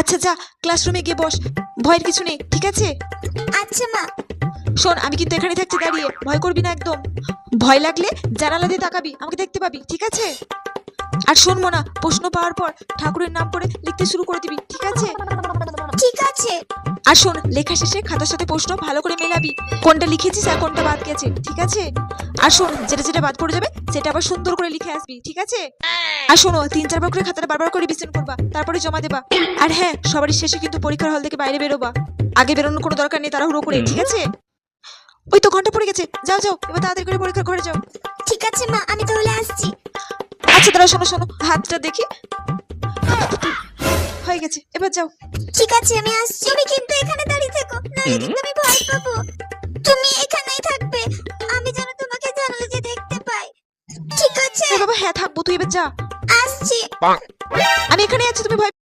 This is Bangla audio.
আচ্ছা যা, ক্লাসরুমে গিয়ে বস, ভয়ের কিছু নেই, ঠিক আছে? আচ্ছা মা। শোন, আমি কিন্তু এখানে থাকছি দাঁড়িয়ে, ভয় করবি না একদম। ভয় লাগলে জানালা দিয়ে তাকাবি, আমাকে দেখতে পাবি, ঠিক আছে? আর শোন মোনা, প্রশ্ন পাওয়ার পর ঠাকুরের নাম করে লিখতে শুরু করে দিবি, ঠিক আছে? ঠিক আছে। আর শোন, লেখা শেষে খাতার সাথে প্রশ্ন ভালো করে মেলাবি, কোনটা লিখেছিস আর কোনটা বাদ গেছে, ঠিক আছে? আর শোন, যেটা যেটা বাদ পড়ে যাবে সেটা আবার সুন্দর করে লিখে আসবি, ঠিক আছে? আর শোনো, 3-4 বার করে খাতাটা বারবার করে রিভিশন করবা, তারপরে জমা দেবা। আর হ্যাঁ, সবারই শেষে কিন্তু পরীক্ষার হল থেকে বাইরে বেরোবা, আগে বেরোনোর কোনো দরকার নেই তাড়াহুড়ো করে, ঠিক আছে? ওই তো ঘন্টা পড়ে গেছে, যাও যাও, এবার তাড়াতাড়ি করে পরীক্ষার ঘরে যাও। ঠিক আছে মা, আমি তাহলে আসছি। আচ্ছা দাঁড়াও, শোনো শোনো, হাতটা দেখি, হয়ে গেছে, এবার যাও। ঠিক আছে, আমি আসছি। তুমি কিন্তু এখানে দাঁড়িয়ে থেকো, নাহলে কিন্তু আমি ভয় পাবো। তুমি এখানেই থাকবে, আমি যেন তোমাকে জানালা দিয়ে দেখতে পাই, ঠিক আছে? এ বাবা, হ্যাঁ থাকবো, তুই এবার যা। আসছি। আমি এখানে আছি, তুমি ভয়